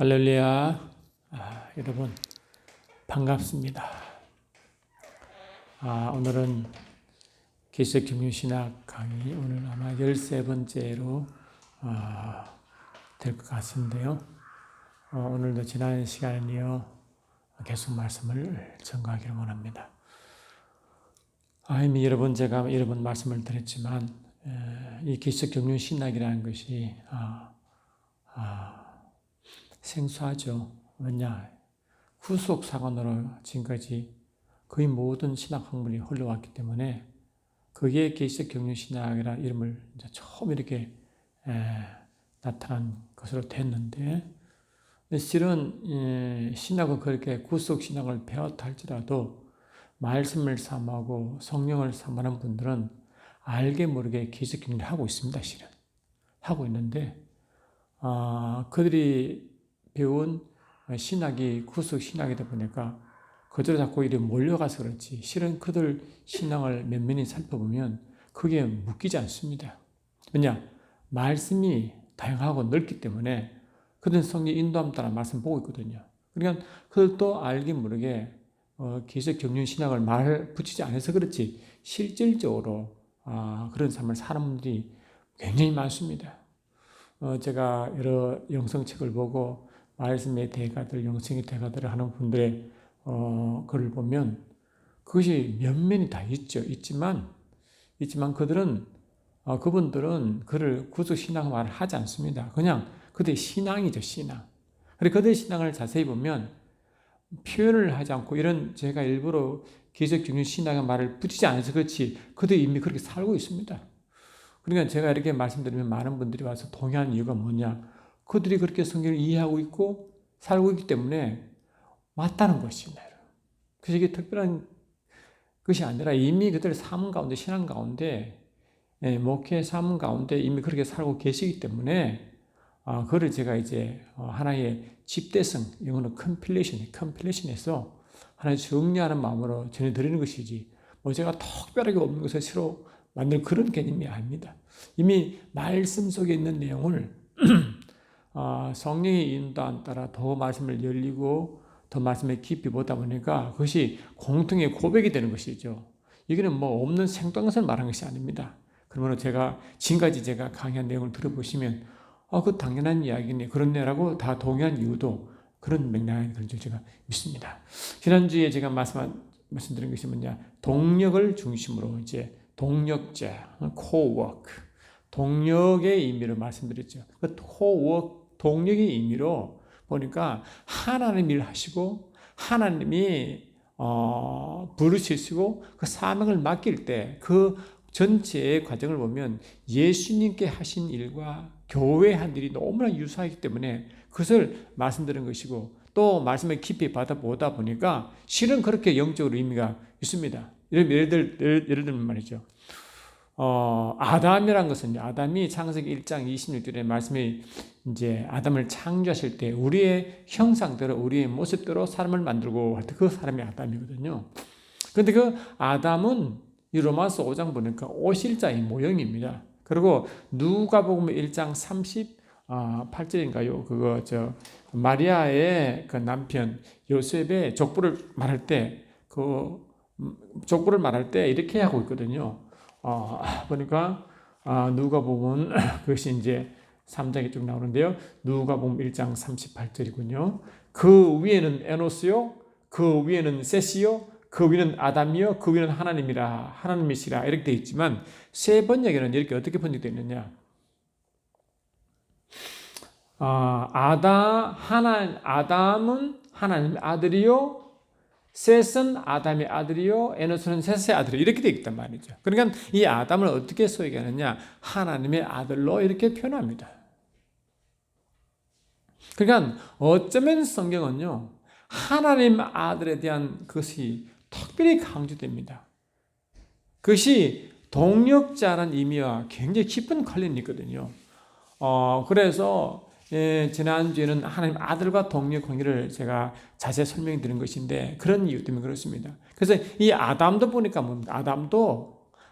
할렐루야. 여러분 반갑습니다. 오늘은 기독교신학 강의 오늘 아마 13번째로 될 것 같은데요. 오늘도 지난 시간에 이어 계속 말씀을 전가하기를 원합니다. 이미 제가 여러 번 말씀을 드렸지만 이 기독교신학이라는 것이 생소하죠. 왜냐? 후속사관으로 지금까지 거의 모든 신학 학문이 흘러왔기 때문에 그게 기독교신학이라는 이름을 이제 처음 이렇게 나타난 것으로 됐는데, 실은 신학은 그렇게 구속신학을 배웠다 할지라도 말씀을 삼하고 성령을 삼하는 분들은 알게 모르게 기독교를 하고 있습니다. 실은 하고 있는데 그들이 배운 신학이 구속 신학이다 보니까 그들이 자꾸 이렇게 몰려가서 그렇지, 실은 그들 신앙을 면면히 살펴보면 그게 묶이지 않습니다. 왜냐? 말씀이 다양하고 넓기 때문에 그들은 성령 인도함 따라 말씀 보고 있거든요. 그러니까 그들도 알게 모르게 기적 경륜 신학을 말 붙이지 않아서 그렇지 실질적으로 그런 삶을 사는 분들이 굉장히 많습니다. 제가 여러 영성책을 보고 말씀의 대가들, 영성의 대가들을 하는 분들의 글을 보면 그것이 면면이 다 있지만 그분들은 그를 구속 신앙 말을 하지 않습니다. 그냥 그들의 신앙이죠, 신앙. 그리고 그들의 신앙을 자세히 보면 표현을 하지 않고 제가 일부러 기적 중심 신앙의 말을 붙이지 않아서 그렇지 그들이 이미 그렇게 살고 있습니다. 그러니까 제가 이렇게 말씀드리면 많은 분들이 와서 동의하는 이유가 뭐냐? 그들이 그렇게 성경을 이해하고 있고 살고 있기 때문에 맞다는 것입니다. 그래서 이게 특별한 것이 아니라 이미 그들의 삶 가운데, 신앙 가운데, 목회 삶 가운데 이미 그렇게 살고 계시기 때문에 그걸 제가 이제 하나의 집대성, 영어로 컴필레이션에서 하나의 정리하는 마음으로 전해드리는 것이지 제가 특별하게 없는 것을 새로 만든 그런 개념이 아닙니다. 이미 말씀 속에 있는 내용을 성령의 인도에 따라 더 말씀을 열리고 더 말씀에 깊이 보다 보니까 그것이 공통의 고백이 되는 것이죠. 이거는 없는 생뚱것을 말한 것이 아닙니다. 그러면 지금까지 제가 강의한 내용을 들어보시면 그 당연한 이야기네, 그렇네라고 다 동의한 이유도 그런 맥락인 그런 줄 제가 믿습니다. 지난주에 제가 말씀드린 것이 뭐냐? 동력을 중심으로 이제 동력자, 코워크, 동력의 의미를 말씀드렸죠. 그 코워크, 동력의 의미로 보니까 하나님이 일 하시고 하나님이 부르시고 그 사명을 맡길 때 그 전체의 과정을 보면 예수님께 하신 일과 교회 한 일이 너무나 유사하기 때문에 그것을 말씀드린 것이고, 또 말씀을 깊이 받아보다 보니까 실은 그렇게 영적으로 의미가 있습니다. 예를 들면 말이죠. 아담이란 것은 아담이 창세기 1장 26절에 말씀이 이제 아담을 창조하실 때 우리의 형상대로 우리의 모습대로 사람을 만들고 할 때 그 사람이 아담이거든요. 그런데 그 아담은 이 로마서 5장 보니까 오실자의 모형입니다. 그리고 누가복음 1장 38절인가요? 마리아의 그 남편 요셉의 족보를 말할 때 이렇게 하고 있거든요. 보니까 누가복음 그것이 이제 3장에 쭉 나오는데요. 누가복음 1장 38절이군요. 그 위에는 에노스요, 그 위에는 셋이요, 그 위는 아담이요, 그 위는 하나님이시라 이렇게 되어 있지만 세 번역에는 이렇게 어떻게 번역되어 있느냐? 아담은 하나님의 아들이요, 셋은 아담의 아들이요, 에노스는 셋의 아들이요, 이렇게 되어 있단 말이죠. 그러니까 이 아담을 어떻게 소개하느냐? 하나님의 아들로 이렇게 표현합니다. 그러니까 어쩌면 성경은요, 하나님 아들에 대한 것이 특별히 강조됩니다. 그것이 동력자라는 의미와 굉장히 깊은 관련이 있거든요. 그래서 지난주에는 하나님 아들과 동력 관계를 제가 자세히 설명드린 것인데 그런 이유 때문에 그렇습니다. 그래서 이 아담도 보니까 뭡니까?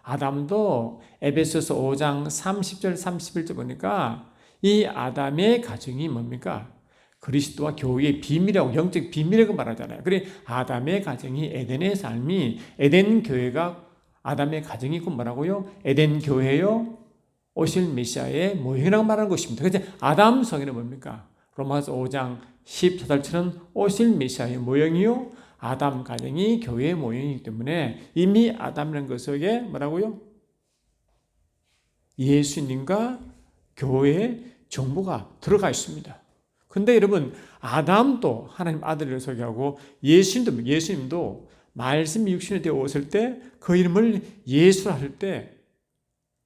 아담도 에베소서 5장 30절 31절 보니까 이 아담의 가정이 뭡니까? 그리스도와 교회의 비밀이라고, 영적 비밀이라고 말하잖아요. 그래 아담의 가정이, 에덴의 삶이, 에덴 교회가 아담의 가정이고 뭐라고요? 에덴 교회요 오실 메시아의 모형이라고 말하는 것입니다. 그래서 아담 성에는 뭡니까? 로마서 5장 14절처럼 오실 메시아의 모형이요 아담 가정이 교회의 모형이기 때문에 이미 아담이라는 것 속에 뭐라고요? 예수님과 교회의 정보가 들어가 있습니다. 근데 여러분, 아담도 하나님 아들을 소개하고 예수님도 말씀이 육신이 되어 오실 때 그 이름을 예수라 할 때,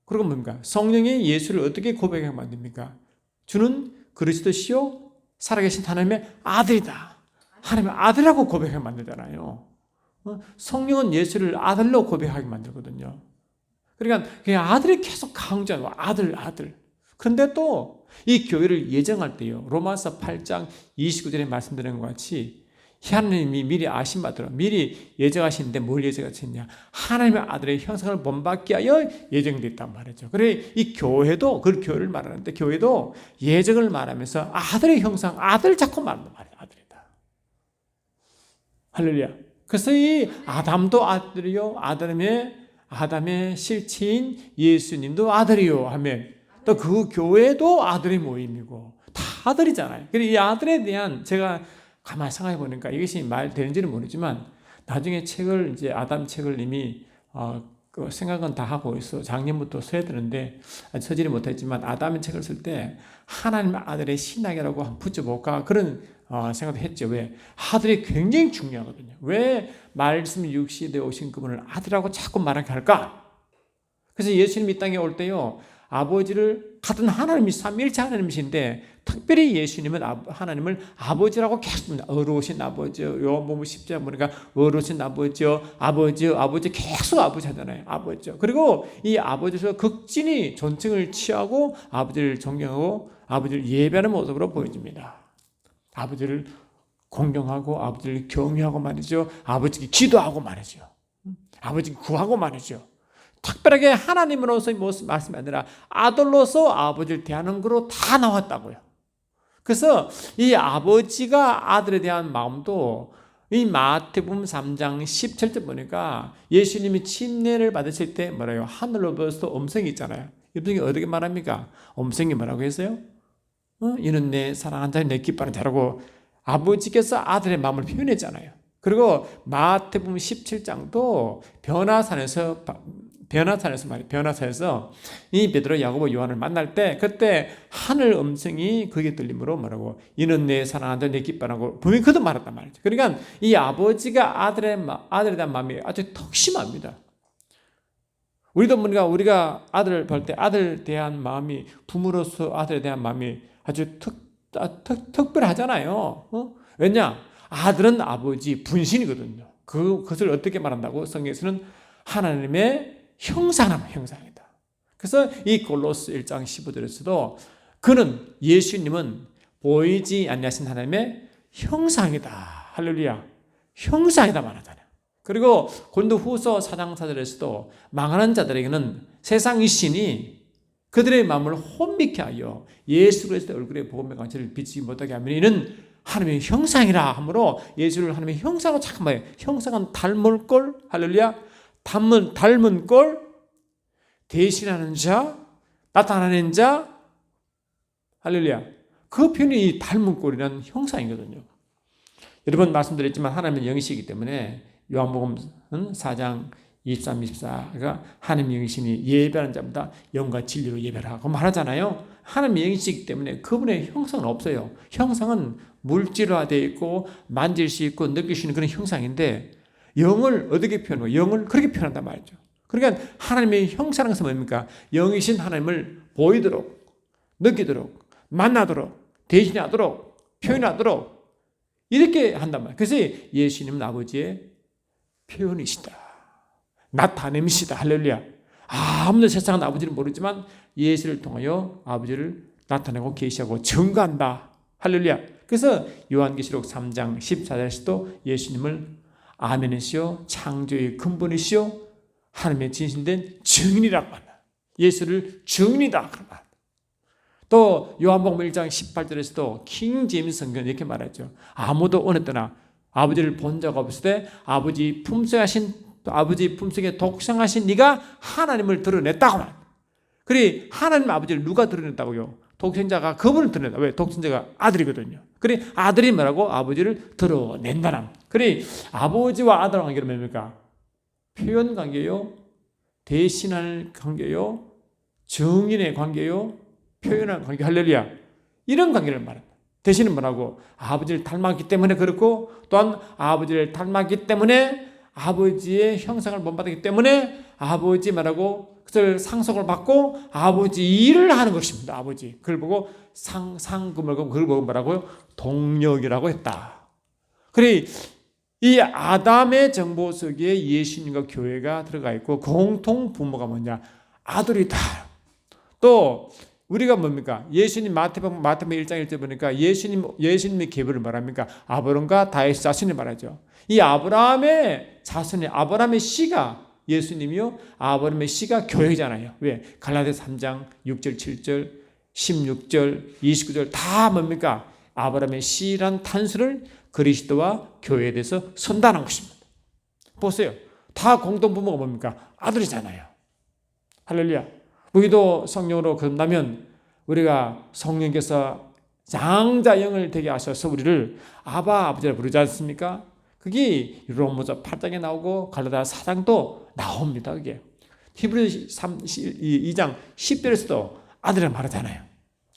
그리고 뭡니까? 성령의 예수를 어떻게 고백하게 만듭니까? 주는 그리스도시요 살아계신 하나님의 아들이다. 하나님의 아들이라고 고백하게 만들잖아요. 성령은 예수를 아들로 고백하게 만들거든요. 그러니까 그 아들이 계속 강조하고 아들. 그런데 또 이 교회를 예정할 때요. 로마서 8장 29절에 말씀드린 것 같이 하나님이 미리 아신 바대로 미리 예정하시는데 뭘 예정하셨냐? 하나님의 아들의 형상을 본받게 하여 예정됐단 말이죠. 그래 이 교회도 그 교회를 말하는데 교회도 예정을 말하면서 아들의 형상, 아들 자꾸 말한단 말이에요. 아들이다. 할렐루야. 그래서 이 아담도 아들이요, 아담의 실체인 예수님도 아들이요 하면 또 그 교회도 아들의 모임이고 다 아들이잖아요. 그래서 이 아들에 대한 제가 가만히 생각해 보니까 이것이 말 되는지는 모르지만 나중에 책을 이제 아담 책을 이미 그 생각은 다 하고 있어. 작년부터 써야 되는데 서지를 못했지만 아담의 책을 쓸 때 하나님의 아들의 신학이라고 한번 붙여볼까 그런 생각도 했죠. 왜? 아들이 굉장히 중요하거든요. 왜 말씀 육시에 오신 그분을 아들하고 자꾸 말하게 할까? 그래서 예수님이 이 땅에 올 때요. 아버지를 같은 하나님이 삼위일체 하나님이신데 특별히 예수님은 하나님을 아버지라고 계속 어르신 아버지요. 요한복음 10장 보니까 어르신 아버지요. 아버지 계속 아버지 하잖아요. 아버지요. 그리고 이 아버지에서 극진히 존칭을 취하고 아버지를 존경하고 아버지를 예배하는 모습으로 보여줍니다. 아버지를 공경하고 아버지를 경외하고 말이죠. 아버지께 기도하고 말이죠. 아버지께 구하고 말이죠. 특별하게 하나님으로서의 말씀이 아니라 아들로서 아버지를 대하는 거로 다 나왔다고요. 그래서 이 아버지가 아들에 대한 마음도 이 마태복음 3장 17절 보니까 예수님이 침례를 받으실 때 뭐라요? 하늘로부터 음성이 있잖아요. 음성이 어떻게 말합니까? 음성이 뭐라고 했어요? 이는 내 사랑하는 자니 내 기뻐하는 자라고 아버지께서 아들의 마음을 표현했잖아요. 그리고 마태복음 17장도 변화산에서 이 베드로, 야고보, 요한을 만날 때 그때 하늘 음성이 그게 들림으로 뭐라고 이는 내 사랑하는 내 기뻐하고 분명히 그도 말했단 말이죠. 그러니까 이 아버지가 아들에 대한 마음이 아주 턱심합니다. 우리도 뭔가 우리가 아들을 볼 때 아들에 대한 마음이 부모로서 아들에 대한 마음이 아주 특별하잖아요. 왜냐? 아들은 아버지 분신이거든요. 그것을 어떻게 말한다고? 성경에서는 하나님의 형상이다. 그래서 이 골로스 1장 15절에서도 그는 예수님은 보이지 아니하신 하나님의 형상이다. 할렐루야. 형상이다 말하잖아요. 그리고 고린도후서 4장 4절에서도 망하는 자들에게는 세상의 신이 그들의 마음을 혼미케 하여 예수 그리스도의 얼굴에 복음의 광채를 비치지 못하게 하면 이는 하나님의 형상이라 하므로 예수를 하나님의 형상으로 잠깐만 형상은 닮을 걸 할렐루야 닮은 걸 대신하는 자 나타나는 자 할렐루야 그 표현이 닮은 꼴이라는 형상이거든요. 여러 번 말씀드렸지만 하나님은 영이시기 때문에 요한복음 4장 23, 24가 하나님의 영이시니 예배하는 자보다 영과 진리로 예배하라고 말하잖아요. 하나님의 영이시기 때문에 그분의 형상은 없어요. 형상은 물질화되어 있고 만질 수 있고 느낄 수 있는 그런 형상인데 영을 어떻게 표현하고 영을 그렇게 표현한단 말이죠. 그러니까 하나님의 형상은 뭡니까? 영이신 하나님을 보이도록 느끼도록 만나도록 대신하도록 표현하도록 이렇게 한단 말이에요. 그래서 예수님은 아버지의 표현이시다. 나타냄이시다. 할렐루야. 아무도 세상은 아버지를 모르지만 예수를 통하여 아버지를 나타내고 계시하고 증거한다. 할렐루야. 그래서 요한계시록 3장 14절에서도 예수님을 아멘이시오 창조의 근본이시오 하나님의 진실된 증인이라고 한다. 예수를 증인이다. 또 또 요한복음 1장 18절에서도 킹 제임스 성경 이렇게 말하죠. 아무도 어느 때나 아버지를 본 적 없을 때 아버지 품속에 독생하신 네가 하나님을 드러냈다고 말합니다. 그래 하나님 아버지를 누가 드러냈다고요? 독생자가 그분을 드러냈다. 왜? 독생자가 아들이거든요. 그래 아들이 뭐라고? 아버지를 드러낸다는. 그래 아버지와 아들 관계는 뭡니까? 표현 관계요, 대신할 관계요, 증인의 관계요, 표현할 관계. 할렐루야. 이런 관계를 말합니다. 대신은 뭐라고? 아버지를 닮았기 때문에 그렇고 또한 아버지를 닮았기 때문에 아버지의 형상을 본받았기 때문에 아버지 말하고 그들 상속을 받고 아버지 일을 하는 것입니다. 아버지. 그걸 보고 상금을 그걸 보고 뭐라고요? 동력이라고 했다. 그래 이 아담의 정보 속에 예수님과 교회가 들어가 있고 공통 부모가 뭐냐? 아들이다. 또 우리가 뭡니까? 예수님 마태복음 1장 1절 보니까 예수님의 계보를 말합니까? 아브람과 다윗 자손을 말하죠. 이 아브라함의 자손이 아브라함의 씨가 예수님이요. 아브라함의 씨가 교회잖아요. 왜? 갈라디아서 3장 6절 7절 16절 29절 다 뭡니까? 아브라함의 씨란 탄수를 그리스도와 교회에 대해서 선단한 것입니다. 보세요. 다 공동부모가 뭡니까? 아들이잖아요. 할렐루야. 우리도 성령으로 거듭나면 우리가 성령께서 장자영을 되게 하셔서 우리를 아바 아버지라 부르지 않습니까? 그게 로마서 8장에 나오고 갈라디아 4장도 나옵니다. 그게 히브리서 2장 10절에서도 아들이라 말하잖아요.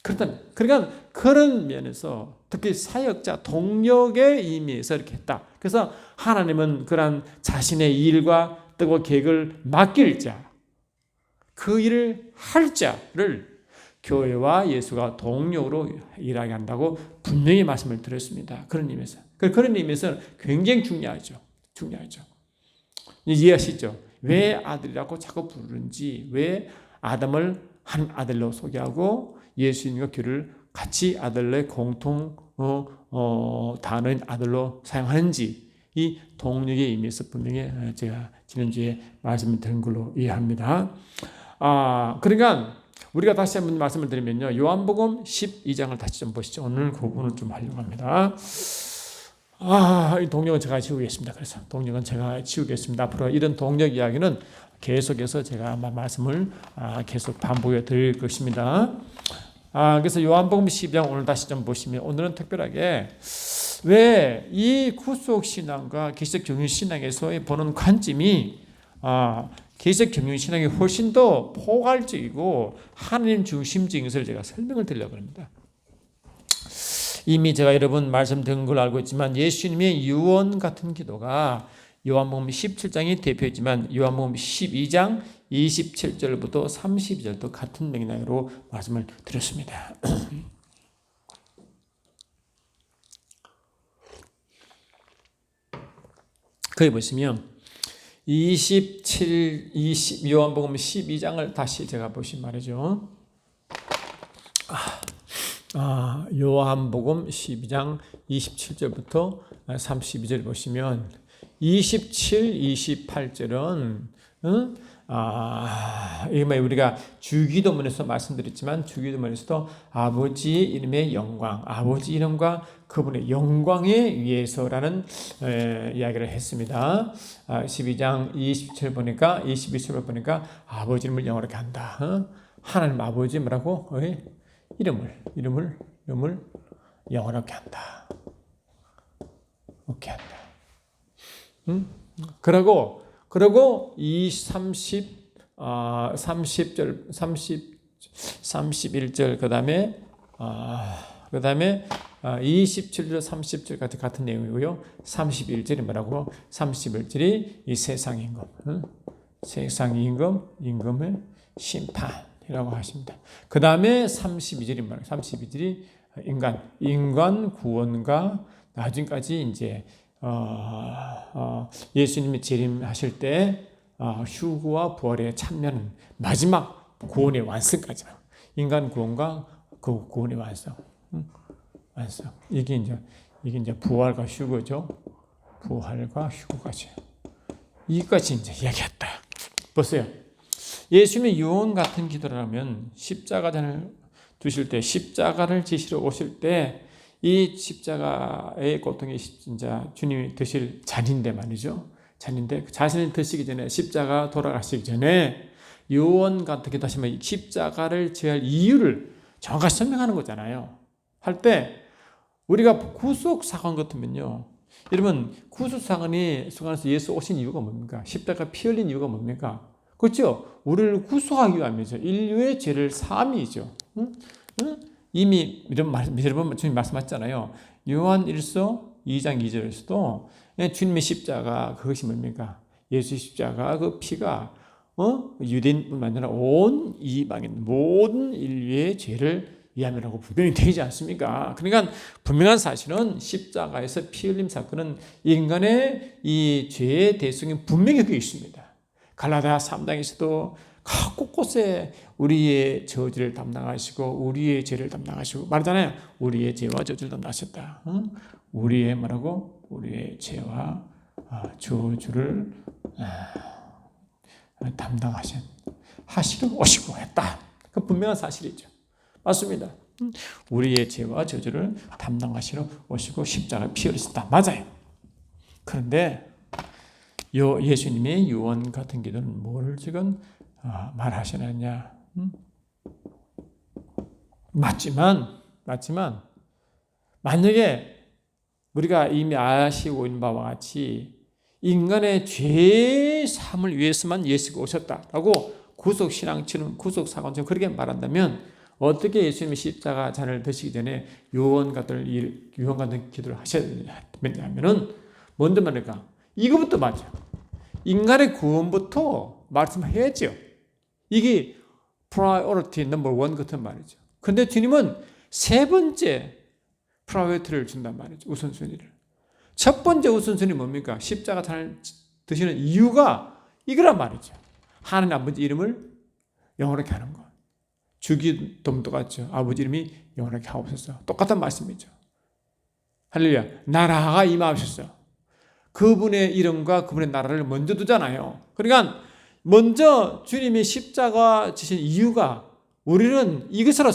그러니까 그런 면에서 특히 사역자 동력의 의미에서 이렇게 했다. 그래서 하나님은 그런 자신의 일과 뜻과 계획을 맡길 자, 그 일을 할 자를 교회와 예수가 동력으로 일하게 한다고 분명히 말씀을 드렸습니다. 그런 의미에서. 그런 의미에서는 굉장히 중요하죠. 이해하시죠? 왜 아들이라고 자꾸 부르는지, 왜 아담을 한 아들로 소개하고 예수님과 교회를 같이 아들의 공통 단어인 아들로 사용하는지 이 동력의 의미에서 분명히 제가 지난주에 말씀을 드린 걸로 이해합니다. 그러니까 우리가 다시 한번 말씀을 드리면요. 요한복음 12장을 다시 좀 보시죠. 오늘 그 부분을 좀 하려고 합니다. 이 동력은 제가 지우겠습니다. 그래서 동력은 제가 지우겠습니다. 앞으로 이런 동력 이야기는 계속해서 제가 아마 말씀을 계속 반복해 드릴 것입니다. 그래서 요한복음 12장 오늘 다시 좀 보시면 오늘은 특별하게 왜 이 구속 신앙과 기적 경륜 신앙에서 보는 관점이 기적 경륜 신앙이 훨씬 더 포괄적이고 하나님 중심적인 것을 제가 설명을 드리려고 합니다. 이미 제가 여러분 말씀드린 걸 알고 있지만 예수님의 유언 같은 기도가 요한복음 17장이 대표이지만 요한복음 12장 27절부터 32절도 같은 맥락으로 말씀을 드렸습니다. 거기 보시면 요한복음 12장을 다시 제가 보신 말이죠. 요한복음 12장 27절부터 32절 보시면 27, 28절은 우리가 주기도문에서 말씀드렸지만 주기도문에서도 아버지 이름의 영광, 아버지 이름과 그분의 영광에 위해서라는 이야기를 했습니다. 12장 27절 보니까 21절 보니까 아버지 이름을 영원하게 한다. 하나님 아버지 뭐라고? 이름을 영원하게 한다. 오케이 한다. 그러고 이 31절 그다음에 27절 30절 같은 내용이고요. 31절이 뭐라고? 31절이 이 세상 임금의 심판이라고 하십니다. 그다음에 32절이 뭐라고? 32절이 인간 구원과 나중까지 이제 예수님이 재림하실 때 휴거와 부활에 참여하는 마지막 구원의 완성까지 인간 구원과 그 구원의 완성. 이게 이제 부활과 휴거죠. 부활과 휴거까지. 이까지 이제 이야기했다. 보세요. 예수님의 유언 같은 기도라면 십자가전을 두실 때, 십자가를 지시러 오실 때 이 십자가의 고통이 진짜 주님이 드실 잔인데 말이죠. 잔인데 자신이 드시기 전에, 십자가 돌아가시기 전에 요원 같은 다시 말해 십자가를 지어야 할 이유를 정확하게 설명하는 거잖아요. 할 때 우리가 구속 사건 같으면요, 여러분 구속 사건이 속안에서 예수 오신 이유가 뭡니까? 십자가 피 흘린 이유가 뭡니까? 그렇죠? 우리를 구속하기 위함이죠. 인류의 죄를 사함이죠. 응? 응? 이미 이런 여러 번 주님 말씀하셨잖아요. 요한 1서 2장 2절에서도 주님의 십자가, 그것이 뭡니까? 예수 십자가 그 피가 유대인뿐만 아니라 온 이방인 모든 인류의 죄를 위함이라고 분명히 되지 않습니까? 그러니까 분명한 사실은 십자가에서 피 흘림 사건은 인간의 이 죄의 대성이 분명히 그게 있습니다. 갈라디아 3장에서도 곳곳에 우리의 저주를 담당하시고 우리의 죄를 담당하시고 말하잖아요. 우리의 죄와 저주를 담당하셨다. 우리의 뭐라고? 우리의 죄와 저주를 하시러 오시고 했다. 그 분명한 사실이죠. 맞습니다. 우리의 죄와 저주를 담당하시러 오시고 십자가에 피 흘리셨다. 맞아요. 그런데 예수님의 유언 같은 기도는 뭐를 지금 말하시느냐? 맞지만 만약에 우리가 이미 아시고 있는 바와 같이 인간의 죄 사함을 위해서만 예수가 오셨다라고 구속 신앙처럼 구속 사건처럼 그렇게 말한다면 어떻게 예수님이 십자가 잔을 드시기 전에 유언 같은 기도를 하셔야 되냐면은 뭔데 말일까? 이거부터 맞아. 인간의 구원부터 말씀해야죠. 이게 priority number one 같은 말이죠. 근데 주님은 세 번째 priority를 준단 말이죠. 우선순위를. 첫 번째 우선순위 뭡니까? 십자가 잔을 드시는 이유가 이거란 말이죠. 하나님 아버지 이름을 영원하게 하는 것. 주기도도 똑같죠. 아버지 이름이 영원하게 하옵소서. 똑같은 말씀이죠. 할렐루야. 나라가 임하옵소서. 그분의 이름과 그분의 나라를 먼저 두잖아요. 그러니까 먼저 주님이 십자가 지신 이유가 우리는 이것으로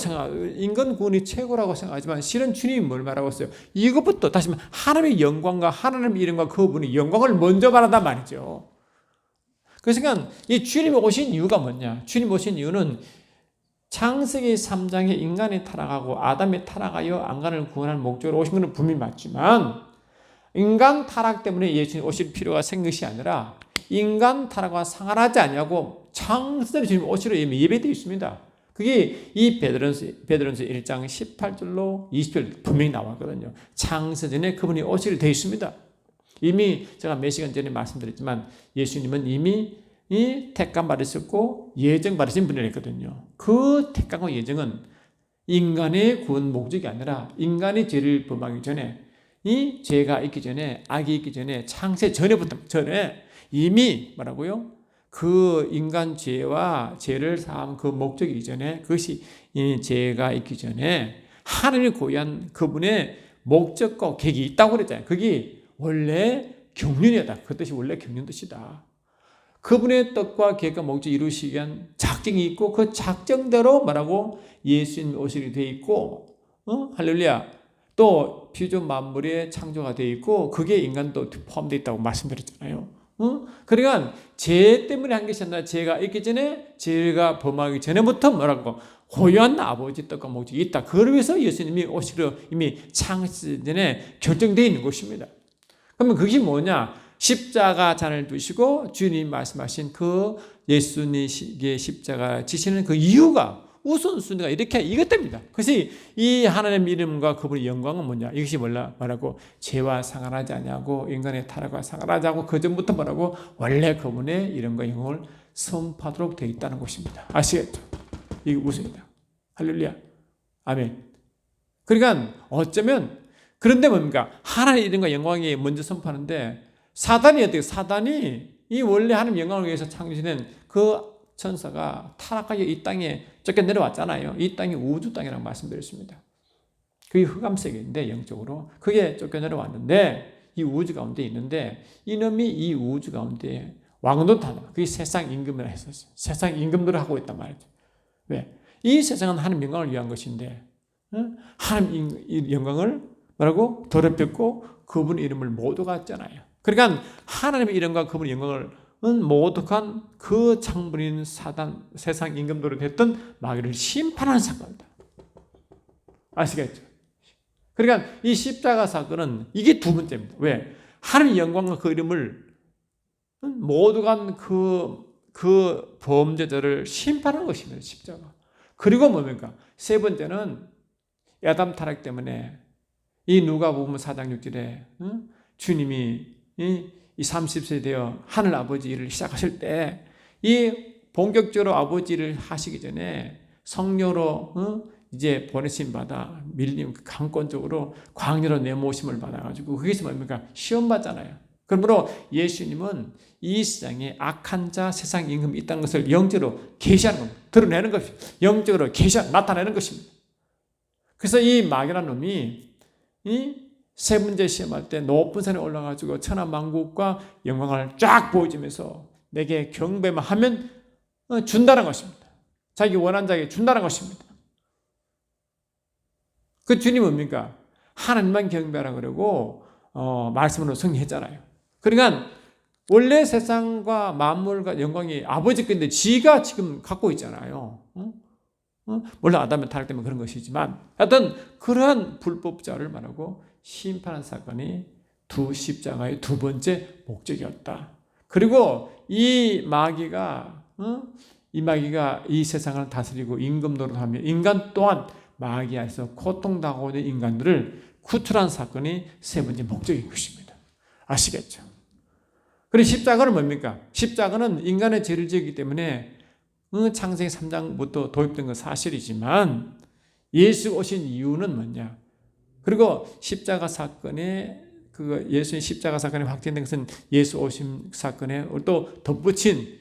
인간 구원이 최고라고 생각하지만 실은 주님이 뭘 말하고 있어요? 이것부터 다시 말하면 하나님의 영광과 하나님의 이름과 그분의 영광을 먼저 말한단 말이죠. 그러니까 이 주님이 오신 이유가 뭐냐? 주님 오신 이유는 창세기 3장에 인간이 타락하고 아담이 타락하여 인간을 구원할 목적으로 오신 것은 분명히 맞지만 인간 타락 때문에 예수님 오실 필요가 생긴 것이 아니라 인간 타락과 상관하지 않냐고 창세전에 주님 오시러 이미 예배되어 있습니다. 그게 이 베드로전서 1장 18절로 20절 분명히 나왔거든요. 창세전에 그분이 오시러 되어 있습니다. 이미 제가 몇 시간 전에 말씀드렸지만 예수님은 이미 이 택감 받으셨고 예정 받으신 분이었거든요. 그 택감과 예정은 인간의 구원 목적이 아니라 인간의 죄를 범하기 전에 이 죄가 있기 전에 악이 있기 전에 창세 전에 이미 뭐라고요? 그 인간 죄와 죄를 사함 그 목적이 이전에 그것이 이 죄가 있기 전에 하나님이 고유한 그분의 목적과 계획이 있다고 그랬잖아요. 그게 원래 경륜이다. 그 뜻이 원래 경륜 뜻이다. 그분의 뜻과 계획과 목적을 이루시기 위한 작정이 있고 그 작정대로 뭐라고 예수님 오시게 돼 있고 할렐루야. 또 피조 만물의 창조가 되어 있고 그게 인간도 포함되어 있다고 말씀드렸잖아요. 그러니까 죄 때문에 한 것이 아니라 죄가 있기 전에 죄가 범하기 전에부터 뭐라고 고유한 아버지 뜻과 목적이 있다. 그걸 위해서 예수님이 오시려 이미 창세 전에 결정되어 있는 것입니다. 그러면 그게 뭐냐? 십자가 잔을 두시고 주님 말씀하신 그 예수님의 십자가 지시는 그 이유가 우선순위가 이렇게 이것 때문이다. 그래서 이 하나님의 이름과 그분의 영광은 뭐냐? 이것이 말하고 죄와 상관하지 않냐고 인간의 타락과 상관하지 않고 그 전부터 뭐라고 원래 그분의 이름과 영광을 선포하도록 되어 있다는 것입니다. 아시겠죠? 이게 우선이다. 할렐루야. 아멘. 그러니까 어쩌면 그런데 뭡니까? 하나님의 이름과 영광이 먼저 선포하는데 사단이 어때요? 사단이 이 원래 하나님 영광을 위해서 창조된 그 천사가 타락하여 이 땅에 쫓겨 내려왔잖아요. 이 땅이 우주 땅이라고 말씀드렸습니다. 그게 흑암색인데 영적으로 그게 쫓겨 내려왔는데 이 우주 가운데 있는데 이놈이 이 우주 가운데 왕노릇하는 그게 세상 임금이라 했었어요. 세상 임금들을 하고 있단 말이죠. 왜? 이 세상은 하나님 영광을 위한 것인데 하나님 영광을 뭐라고? 더럽혔고 그분의 이름을 모독했잖아요. 그러니까 하나님의 이름과 그분의 영광을 모독한 그 창분인 사단, 세상 임금노릇 했던 마귀를 심판하는 사건이다. 아시겠죠? 그러니까 이 십자가 사건은 이게 두 번째입니다. 왜? 하나님의 영광과 그 이름을 모독한 그 범죄자를 심판하는 것입니다. 십자가. 그리고 뭡니까? 세 번째는 야담 타락 때문에 이 누가복음 4장 6절에 주님이 이 30세 되어 하늘 아버지 일을 시작하실 때 이 본격적으로 아버지 일을 하시기 전에 성령으로 이제 보내심 받아 밀림 강권적으로 광야로 내모심을 받아가지고 거기서 뭡니까? 시험 받잖아요. 그러므로 예수님은 이 세상에 악한 자, 세상 임금이 있다는 것을 영적으로 계시하는 겁니다. 드러내는 것입니다. 영적으로 나타내는 것입니다. 그래서 이 마귀라는 놈이 이 세 번째 시험할 때 높은 산에 올라가지고 천하만국과 영광을 쫙 보여주면서 내게 경배만 하면 준다는 것입니다. 자기 원하는 자에게 준다는 것입니다. 그 주님 뭡니까? 하나님만 경배하라 그러고 말씀으로 승리했잖아요. 그러니까 원래 세상과 만물과 영광이 아버지 건데 지가 지금 갖고 있잖아요. 물론 아담의 타락 때문에 그런 것이지만 하여튼 그러한 불법자를 말하고 심판한 사건이 십자가의 두 번째 목적이었다. 그리고 이 마귀가 이 세상을 다스리고 임금 노릇하며 인간 또한 마귀 안에서 고통당하고 있는 인간들을 구출한 사건이 세 번째 목적인 것입니다. 아시겠죠? 그리고 십자가는 뭡니까? 십자가는 인간의 죄를 지었기 때문에 창세기 3장부터 도입된 건 사실이지만 예수 오신 이유는 뭐냐? 그리고 십자가 사건에 예수의 십자가 사건이 확정된 것은 예수 오심 사건에 또 덧붙인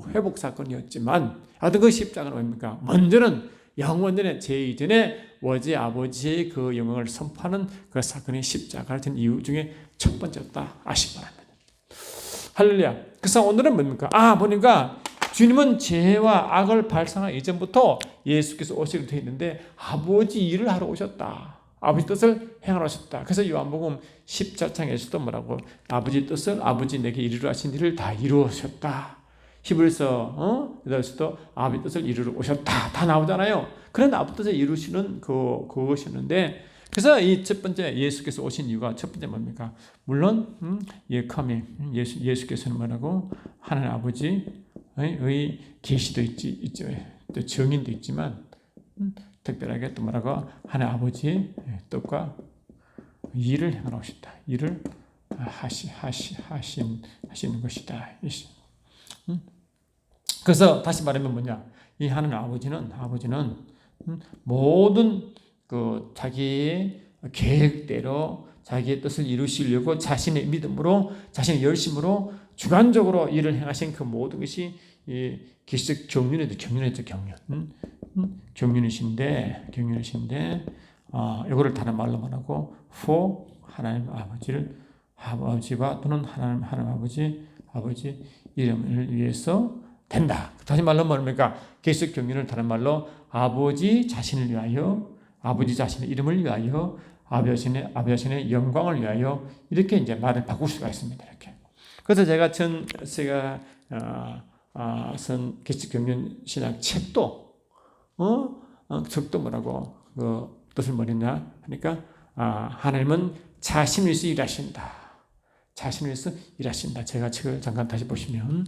회복 사건이었지만 하여튼 그 십자가는 뭡니까? 먼저는 영원전에 제 이전에 오직 아버지의 그 영광을 선포하는 그 사건이 십자가를 든 이유 중에 첫 번째였다. 아시기 바랍니다. 할렐루야. 그래서 오늘은 뭡니까? 보니까 주님은 죄와 악을 발상하기 이전부터 예수께서 오시게 되어 있는데 아버지 일을 하러 오셨다. 아버지 뜻을 행하러 오셨다. 그래서 요한복음 14장에서도 뭐라고? 아버지 뜻을 아버지 내게 이루려 하신 일을 다 이루셨다. 히브리서 아버지 뜻을 이루러 오셨다. 다 나오잖아요. 그런 아버지 뜻을 이루시는 그것이었는데 그래서 이 첫 번째 예수께서 오신 이유가 첫 번째 뭡니까? 물론 예수께서는 뭐라고? 하나님 아버지의 계시도 있죠. 또 정인도 있지만 특별하게 또 뭐라고? 하나님 아버지의 뜻과 일을 행하러 오셨다. 일을 하시는 것이다. 그래서 다시 말하면 뭐냐? 이 하나님 아버지는 모든 자기의 계획대로 자기의 뜻을 이루시려고 자신의 믿음으로 자신의 열심으로 주관적으로 일을 행하신 그 모든 것이 기적 경륜이죠. 경륜이신데 이거를 다른 말로 말하고 하나님 아버지와 또는 하나님 아버지 이름을 위해서 된다. 다시 말로 뭡니까? 기적 경륜을 다른 말로 아버지 자신을 위하여 아버지 자신의 이름을 위하여 아버지 자신의 영광을 위하여 이렇게 이제 말을 바꿀 수가 있습니다. 이렇게. 그래서 제가 선 기독교경륜 신학 책도 책도 뭐라고 그 뜻을 뭐랬냐 하니까 하나님은 자신을 위해서 일하신다. 자신을 위해서 일하신다. 제가 책을 잠깐 다시 보시면.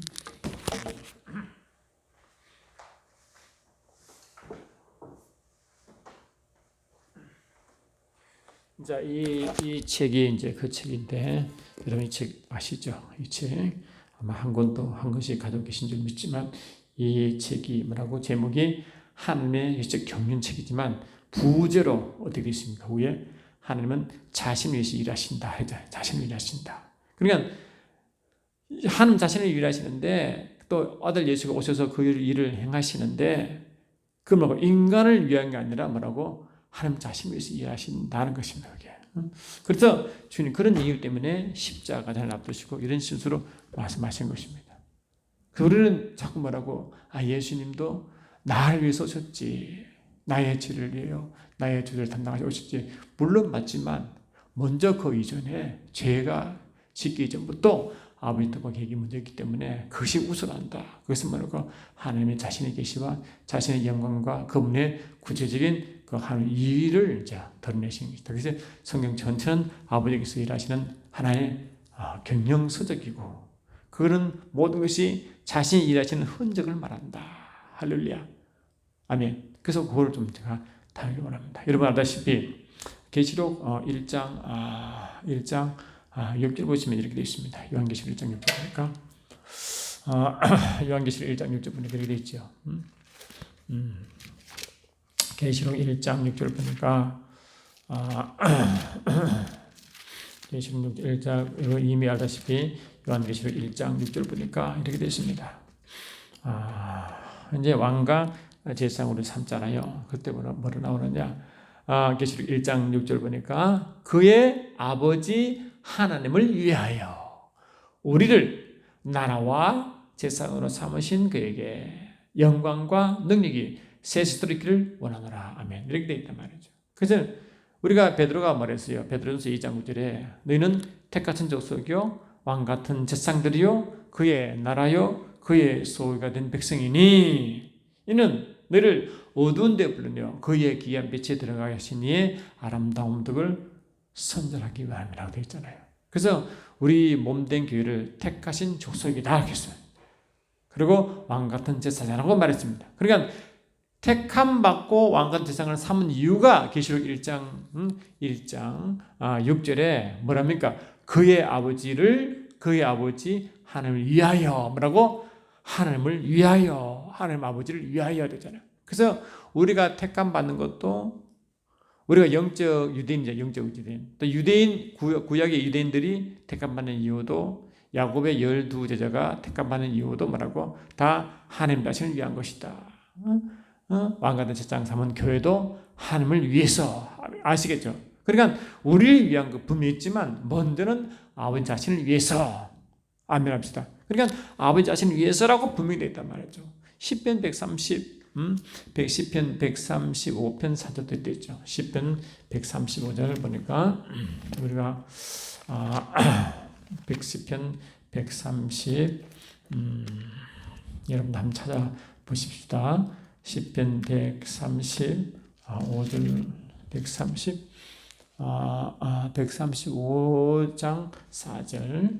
자, 이 책이 이제 그 책인데, 여러분 이 책 아시죠? 이 책 아마 한 권씩 가지고 계신 줄 믿지만, 이 책이 뭐라고 제목이 하나님의 경륜책이지만 부제로 어떻게 되어 있습니까? 위에 하나님은 자신을 위해서 일하신다. 자신을 일하신다. 그러니까 하나님 자신을 일하시는데 또 아들 예수가 오셔서 그 일을 행하시는데 그 뭐라고 인간을 위한 게 아니라 뭐라고 하나님 자신을 위해서 일하신다는 것입니다. 그게. 그래서 주님 그런 이유 때문에 십자가를 앞두시고 이런 식으로 말씀하신 것입니다. 우리는 자꾸 뭐라고 예수님도 나를 위해서 오셨지. 나의 죄를 위하여 나의 죄를 담당하셔 오셨지. 물론 맞지만 먼저 그 이전에 죄가 짓기 전부터 아버지 뜻과 계획이 먼저 있기 때문에 그것이 우선한다. 그것은 뭐랄까 하나님의 자신의 계시와 자신의 영광과 그분의 구체적인 그 하나님의 일을 이제 드러내시는 것이다. 그래서 성경 전체는 아버지께서 일하시는 하나의 경영서적이고 그런 모든 것이 자신이 일하시는 흔적을 말한다. 할렐루야. 아멘. 그래서 그걸 좀 제가 다루기 원합니다. 여러분 알다시피 계시록 1장 6절 보시면 이렇게 되어 있습니다. 요한계시록 1장 6절 보니까 요한계시록 1장 6절 보니까 이렇게 되어 있죠. 계시록 1장 6절 보니까 계시록 1장 이미 알다시피 요한계시록 1장 6절 보니까 이렇게 되어 있습니다. 이제 왕과 제사장으로 삼잖아요. 그때 뭐로 나오느냐? 계시록 1장 6절 보니까 그의 아버지 하나님을 위하여 우리를 나라와 제사장으로 삼으신 그에게 영광과 능력이 세세토록 있기를 원하노라. 아멘. 이렇게 되어 있단 말이죠. 그래서 우리가 베드로가 말했어요. 베드로전서 2장 9절에 너희는 택같은 족속이요 왕 같은 제사장들이요 그의 나라요 그의 소유가 된 백성이니 이는 너희를 어두운 데 불르며 그의 귀한 빛에 들어가게 하신 이의 아름다운 덕을 선전하기 위함이라고 되어 있잖아요. 그래서 우리 몸된 교회를 택하신 족속이다 했어요. 그리고 왕같은 제사장이라고 말했습니다. 그러니까 택함 받고 왕같은 제사장을 삼은 이유가 계시록 1장 6절에 뭐랍니까? 그의 아버지 하나님을 위하여 뭐라고? 하나님을 위하여 하나님 아버지를 위하여 되잖아요. 그래서 우리가 택함 받는 것도 우리가 영적 유대인이죠. 영적 유대인. 또 유대인 구약의 유대인들이 택함 받는 이유도 야곱의 12제자가 택함 받는 이유도 뭐라고? 다 하나님 자신을 위한 것이다. 왕같은 제사장 삼은 교회도 하나님을 위해서 아시겠죠? 그러니까 우리를 위한 거 분명히 있지만 먼저는 아버지 자신을 위해서 아멘 합시다. 그러니까 아버지 자신을 위해서라고 분명히 되어 있단 말이죠. 시편 135편 4절도 되어 있죠. 시편 135절을 보니까 우리가 시편 130 여러분도 한번 찾아보십시다. 시편 135절 135장 4절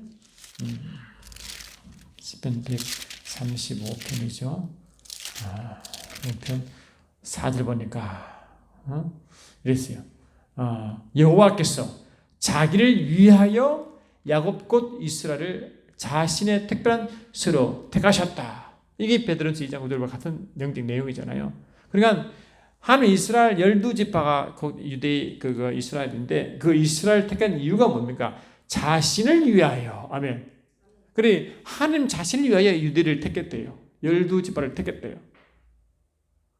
시편 135편이죠. 5편 4절 보니까 이랬어요. 여호와께서 자기를 위하여 야곱 곧 이스라엘을 자신의 특별한 수로 택하셨다. 이게 베드로전서 2장 9절과 같은 영적 내용이잖아요. 그러니까 하나님 이스라엘 12지파가 유대 이스라엘인데 그 이스라엘 택한 이유가 뭡니까? 자신을 위하여. 아멘. 그래 하나님 자신을 위하여 유대를 택했대요. 12지파를 택했대요.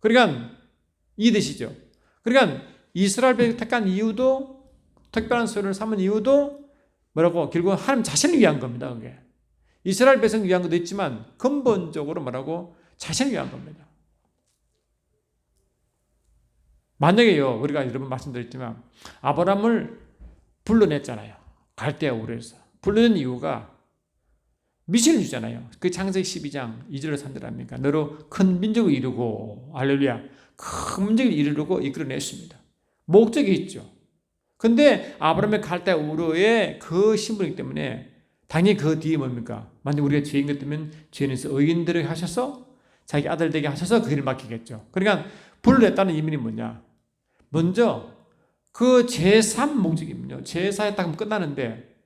그러니까 이해되시죠? 그러니까 이스라엘 백성을 택한 이유도 특별한 소를 삼은 이유도 뭐라고? 결국 하나님 자신을 위한 겁니다. 그게. 이스라엘 백성을 위한 것도 있지만 근본적으로 뭐라고? 자신을 위한 겁니다. 만약에요, 우리가 여러 번 말씀드렸지만 아브라함을 불러냈잖아요. 갈대아 우르에서. 불러낸 이유가 미션을 주잖아요. 그 창세기 12장 2절로 3절 합니까? 너로 큰 민족을 이루고 할렐루야. 큰 민족을 이루고 이끌어냈습니다. 목적이 있죠. 근데 아브라함의 갈대아 우르의 그 신분이기 때문에 당연히 그 뒤에 뭡니까? 만약 우리가 죄인 같으면 죄인에서 의인들에게 하셔서 자기 아들 되게 하셔서 그 일을 맡기겠죠. 그러니까 불러냈다는 의미는 뭐냐? 먼저 그 제3 목적이면요. 제4에 딱 끝나는데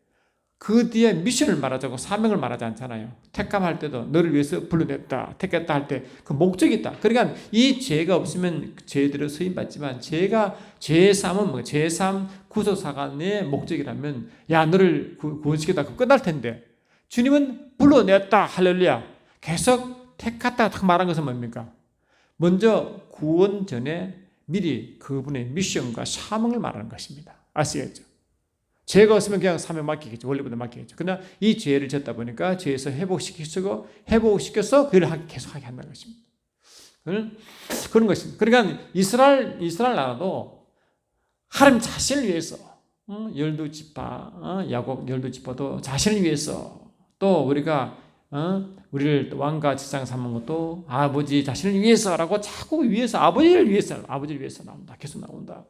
그 뒤에 미션을 말하자고 사명을 말하지 않잖아요. 택감할 때도 너를 위해서 불러냈다, 택했다 할 때 그 목적이 있다. 그러니까 이 죄가 없으면 죄대로 쓰임받지만 제3은 뭐 제3 구속사관의 목적이라면 야 너를 구원시켰다 그 끝날 텐데 주님은 불러냈다 할렐루야 계속 택했다 딱 말한 것은 뭡니까? 먼저 구원 전에 미리 그분의 미션과 사명을 말하는 것입니다. 아시겠죠? 죄가 없으면 그냥 사명 맡기겠죠. 원래부터 맡기겠죠. 그러나 이 죄를 졌다 보니까 죄에서 회복시켜서 그 일을 계속하게 한다는 것입니다. 그런 것입니다. 그러니까 이스라엘 나라도 하나님 자신을 위해서 12지파 야곱 12지파도 자신을 위해서 또 우리가 우리를 왕과 제사장 삼은 것도 아버지 자신을 위해서라고 자꾸 위해서 아버지를 위해서 나온다. 계속 나온다.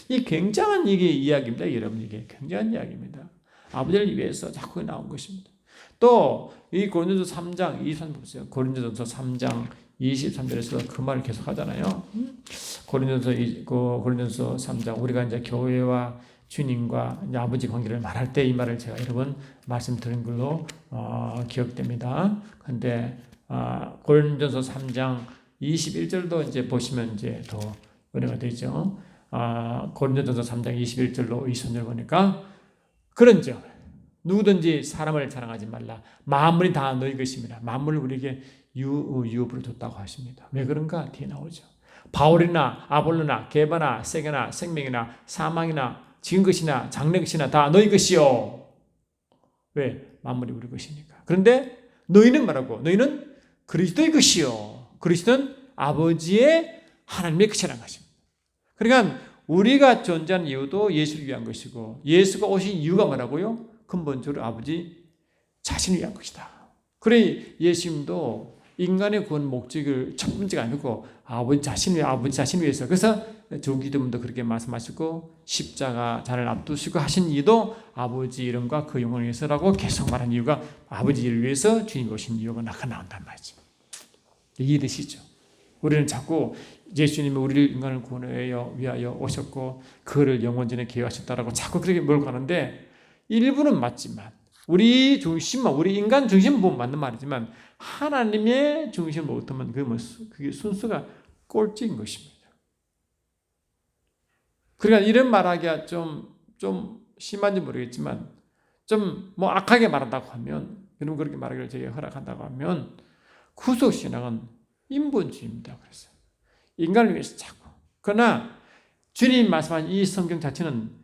이 굉장한 이게 이야기입니다. 여러분 이게 굉장한 이야기입니다. 아버지를 위해서 자꾸 나온 것입니다. 또 이 고린도서 3장 23절 보세요. 고린도서 3장 23절에서 그 말을 계속 하잖아요. 고린도서 3장 우리가 이제 교회와 주님과 이제 아버지 관계를 말할 때 이 말을 제가 여러분 말씀드린 걸로 기억됩니다. 근데 고린도서 3장 21절도 이제 보시면 이제 더 은혜가 되죠. 고린도서 3장 21절로 22절 보니까 그런즉 누구든지 사람을 자랑하지 말라. 만물이 다 너희 것입니다. 만물을 우리에게 유업으로 줬다고 하십니다. 왜 그런가? 뒤에 나오죠. 바울이나 아볼로나 게바나 세게나 생명이나 사망이나 지은 것이나 장래 것이나 다 너희 것이요. 왜? 만물이 우리 것이니까. 그런데 너희는 말하고 너희는 그리스도의 것이요. 그리스도는 아버지의 하나님의 것이라는 것입니다. 그러니까 우리가 존재하는 이유도 예수를 위한 것이고 예수가 오신 이유가 뭐라고요? 근본적으로 아버지 자신을 위한 것이다. 그래 예수님도 인간의 구원 목적을 첫 번째가 아니고 아버지 자신을 위해서. 그래서 조기도문도 그렇게 말씀하시고 십자가 자를 앞두시고 하신 이유도 아버지 이름과 그 영광을 위해서라고 계속 말한 이유가 아버지를 위해서 주님이 오신 이유가 나온단 말이죠. 이해되시죠? 우리는 자꾸 예수님이 우리를 인간을 구원하여 위하여 오셨고 그를 영원전에 계획하셨다라고 자꾸 그렇게 몰고 가는데 일부는 맞지만 우리 인간 중심은 보면 맞는 말이지만 하나님의 중심을 못하면 그게 순수가 꼴찌인 것입니다. 그러니까 이런 말하기가 좀 심한지 모르겠지만 좀 악하게 말한다고 하면 여러분 그렇게 말하기를 제가 허락한다고 하면 구속신앙은 인본주의입니다. 그래서 인간을 위해서 자꾸. 그러나 주님 말씀한 이 성경 자체는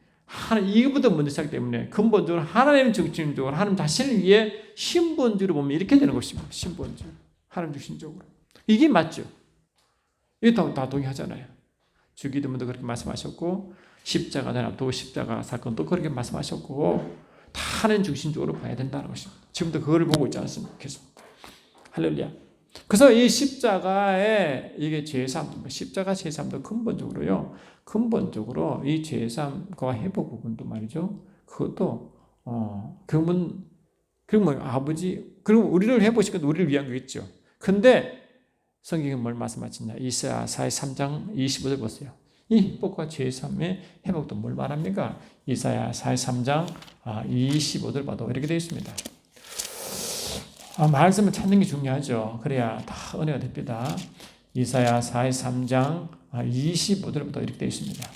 이거부터 먼저 시작하기 때문에 근본적으로 하나님 중심적으로 하나님 자신을 위해 신본주의로 보면 이렇게 되는 것입니다. 신본주의. 하나님 중심적으로. 이게 맞죠. 이거 다 동의하잖아요. 주기도문도 그렇게 말씀하셨고 십자가 앞두고 십자가 사건도 그렇게 말씀하셨고 다 하나님 중심적으로 봐야 된다는 것입니다. 지금도 그걸 보고 있지 않습니까? 계속. 할렐루야. 그래서 이 십자가의 이게 죄사함, 십자가 죄사함도 근본적으로 이 죄사함과 회복 부분도 말이죠. 그것도 그러면 아버지 그리고 우리를 회복시킨 우리를 위한 거겠죠. 근데 성경이 뭘 말씀하시냐? 이사야 43장 25절 보세요. 이 회복과 죄사함의 회복도 뭘 말합니까? 이사야 43장 25절 봐도 이렇게 되어 있습니다. 말씀을 찾는 게 중요하죠. 그래야 다 은혜가 됩니다. 이사야 43장 25절부터 이렇게 되어 있습니다.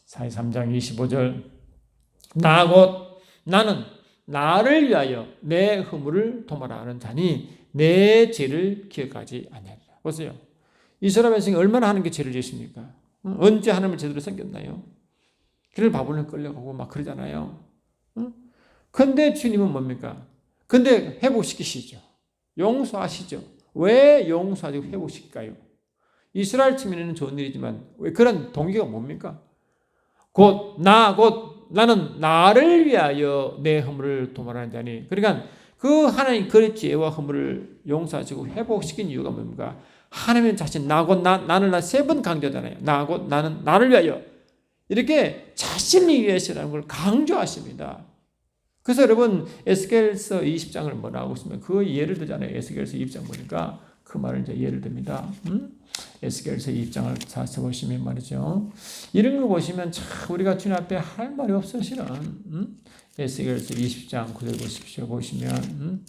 43장 25절 나는 나를 위하여 내 허물을 도말하는 자니 내 죄를 기억하지 아니하리라. 보세요. 이스라엘 백성이 얼마나 하는 게 죄를 지었습니까? 언제 하나님을 제대로 섬겼나요? 그를 바벨론에 끌려가고 막 그러잖아요. 근데 주님은 뭡니까? 근데 회복시키시죠. 용서하시죠. 왜 용서하시고 회복시킬까요? 이스라엘 측면에는 좋은 일이지만 왜 그런 동기가 뭡니까? 나는 나를 위하여 내 허물을 도말하는 자니. 그러니까 그 하나님 그 죄와 허물을 용서하시고 회복시킨 이유가 뭡니까? 하나님 자신 나는 세 번 강조하잖아요. 나는 나를 위하여 이렇게 자신을 위해서라는 걸 강조하십니다. 그래서 여러분 에스겔서 20장을 뭐라고 있으면 그 예를 들잖아요. 에스겔서 20장 보니까 그 말을 이제 예를 듭니다. 에스겔서 20장을 자세히 보시면 말이죠. 이런 거 보시면 참 우리가 주님 앞에 할 말이 없어 실은. 에스겔서 20장 9절 보십시오. 보시면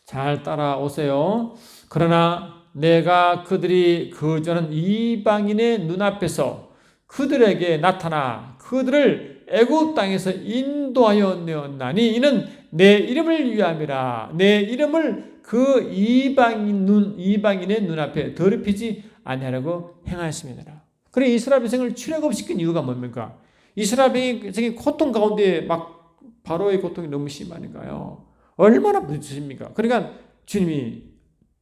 잘 따라오세요. 그러나 내가 그들이 거주하는 이방인의 눈앞에서 그들에게 나타나 그들을 애굽 땅에서 인도하여 내었나니 이는 내 이름을 위함이라. 내 이름을 그 이방인의 눈앞에 더럽히지 아니하려고 행하였습니다. 그래 이스라엘 백성을 출애굽시킨 이유가 뭡니까? 이스라엘 백성이 고통 가운데 막 바로의 고통이 너무 심하니까요. 얼마나 부딪힙니까? 그러니까 주님이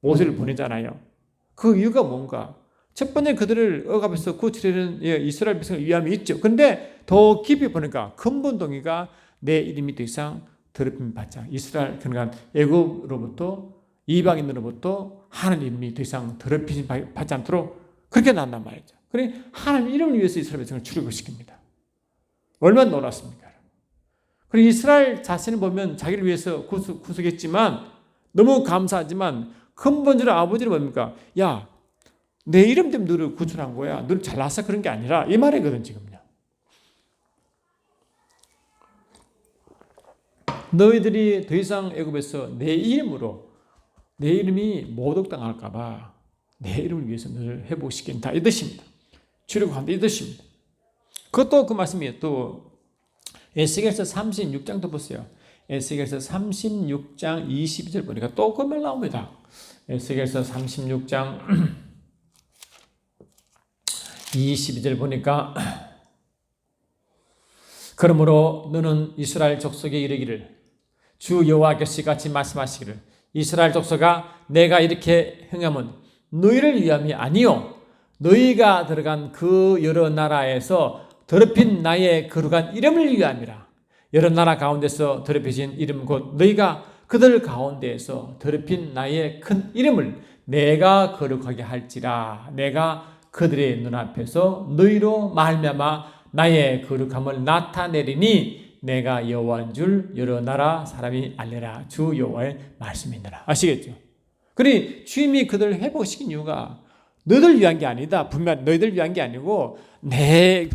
모세를 보내잖아요. 그 이유가 뭔가? 첫 번째 그들을 억압해서 구출하는 이스라엘 백성을 위함이 있죠. 그런데 더 깊이 보니까 근본 동기가 내 이름이 더 이상 더럽힘 받지 않고 이스라엘 그러니까 애굽으로부터 이방인으로부터 하나님 이름이 더 이상 더럽힘 받지 않도록 그렇게 나온단 말이죠. 그래 하나님 이름을 위해서 이스라엘 백성을 출애굽시킵니다. 얼마나 놀랐습니까? 그리고 이스라엘 자신을 보면 자기를 위해서 구속했지만 너무 감사하지만 근본적으로 아버지는 뭡니까? 야, 내 이름 때문에 너를 구출한 거야. 너를 잘나서 그런 게 아니라 이 말이거든 지금요. 너희들이 더 이상 애굽에서 내 이름으로 내 이름이 모독당할까 봐 내 이름을 위해서 너를 회복시킨다 이 뜻입니다. 출애굽한다 이 뜻입니다. 그것도 그 말씀이에요. 또 에스겔서 36장도 보세요. 에스겔서 36장 22절 보니까 또 그 말 나옵니다. 에스겔서 36장 22절 보니까 그러므로 너는 이스라엘 족속에 이르기를 주 여호와께서 같이 말씀하시기를 이스라엘 족속아 내가 이렇게 행함은 너희를 위함이 아니요 너희가 들어간 그 여러 나라에서 더럽힌 나의 거룩한 이름을 위함이라. 여러 나라 가운데서 더럽혀진 이름 곧 너희가 그들 가운데에서 더럽힌 나의 큰 이름을 내가 거룩하게 할지라. 내가 그들의 눈앞에서 너희로 말미암아 나의 거룩함을 나타내리니 내가 여호와인 줄 여러 나라 사람이 알리라. 주 여호와의 말씀이니라. 아시겠죠? 그러니 주님이 그들을 회복시킨 이유가 너희들 위한 게 아니다. 분명 너희들 위한 게 아니고 나의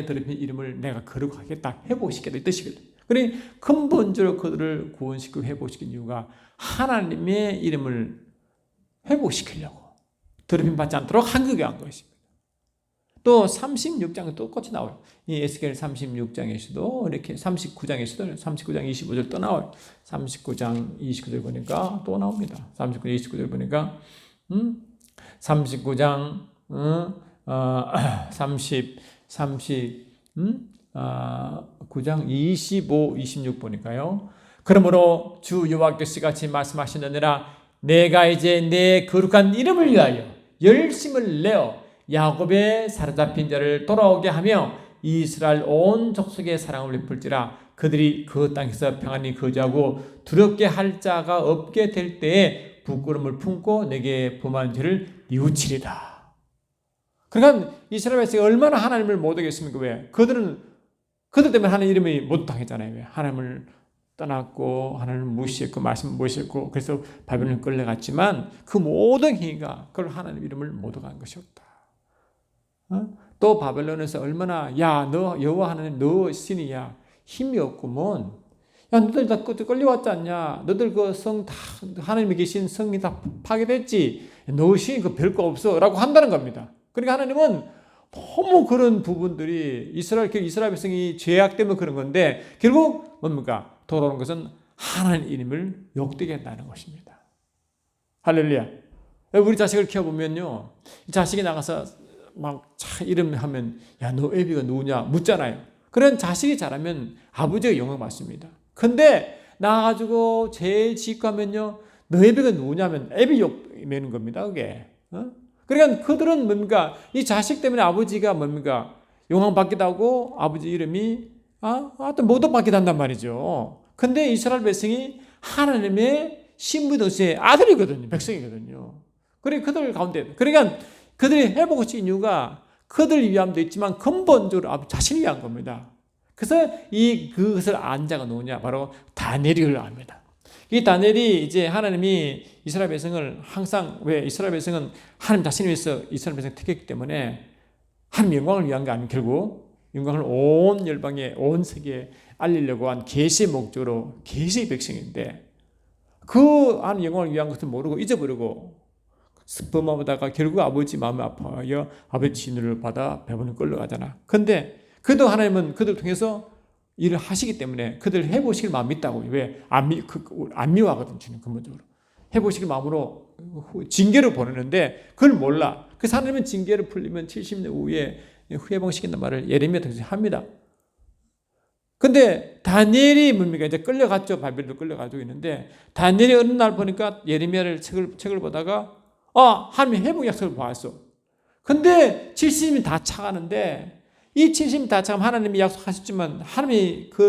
더럽힌 이름을 내가 거룩하겠다. 회복시켰다 이 뜻이거든. 그러니 근본적으로 그들을 구원시키고 회복시킨 이유가 하나님의 이름을 회복시키려고 더럽힘 받지 않도록 한국에 한 것입니다. 또 36장에 똑같이 나와요. 이 에스겔 36장에서도 이렇게 39장에서도 39장 25절 또 나와요. 39장 29절 보니까 또 나옵니다. 39장 29절 보니까 39장 9장 25, 26 보니까요. 그러므로 주 여호와께서 같이 말씀하시느니라 내가 이제 내 거룩한 이름을 위하여 열심을 내어 야곱의 사로잡힌 자를 돌아오게 하며 이스라엘 온 족속의 사랑을 베풀지라. 그들이 그 땅에서 평안히 거주하고 두렵게 할 자가 없게 될 때에 부끄러움을 품고 내게 범한 죄를 뉘우치리라. 그러니까 이스라엘 백성이 얼마나 하나님을 못하겠습니까? 왜? 그들 때문에 하나님 이름이 못 당했잖아요. 왜? 하나님을 떠났고 하나님을 무시했고 말씀 무시했고 그래서 바벨론에 끌려갔지만 그 모든 행위가 그걸 하나님 이름을 못 얻어간 것이었다. 또 바벨론에서 얼마나 너 여호와 하나님 너 신이야 힘이 없구먼 너희들 다 끌려왔지 않냐 너희들 그 성 다 하나님이 계신 성이 다 파괴됐지 너 신이 그 별거 없어 라고 한다는 겁니다. 그러니까 하나님은 너무 그런 부분들이 이스라엘 백성이 죄악 때문에 그런 건데 결국 뭡니까 돌아오는 것은 하나님 이름을 욕되게 한다는 것입니다. 할렐루야. 우리 자식을 키워보면요 자식이 나가서 막 이름 하면 너 애비가 누구냐 묻잖아요. 그런 자식이 자라면 아버지가 영광 받습니다. 근데 나가지고 제일 직구하면요 너 애비가 누구냐면 애비 욕 매는 겁니다. 그게 그러니까 그들은 뭡니까 이 자식 때문에 아버지가 뭡니까 영광 받기도 하고 아버지 이름이 하여튼 모두 받기도 한단 말이죠. 근데 이스라엘 백성이 하나님의 신부도시의 아들이거든요. 백성이거든요. 그래 그들 가운데 그러니까 그들이 회복시킨 이유가 그들 위함도 있지만 근본적으로 자신을 위한 겁니다. 그래서 그것을 안 자가 누구냐? 바로 다니엘을 압니다. 이 다니엘이 이제 하나님이 이스라엘 백성을 항상 왜 이스라엘 백성은 하나님 자신을 위해서 이스라엘 백성을 택했기 때문에 하나님 영광을 위한 게 아니면 결국 영광을 온 열방에 온 세계에 알리려고 한 계시의 목적으로 계시의 백성인데 그 하나님 영광을 위한 것을 모르고 잊어버리고 범하다가 결국 아버지 마음이 아파하여 아버지 진노를 받아 배반을 끌려가잖아. 근데 그래도 하나님은 그들 통해서 일을 하시기 때문에 그들 해보실 마음이 있다고. 왜? 안 미워하거든 주님 근본적으로. 해보실 마음으로 징계를 보내는데 그걸 몰라. 그래서 하나님은 징계를 풀리면 70년 후에 회복시킨단 말을 예레미야 통해서 합니다. 근데 다니엘이 뭡니까? 이제 끌려갔죠. 바벨로 끌려가지고 있는데 다니엘이 어느 날 보니까 예레미야를 책을 보다가 하나님이 회복 약속을 보았어. 근데 70이 다 차가는데 이 70이 다 차가면 하나님이 약속하셨지만 하나님이 그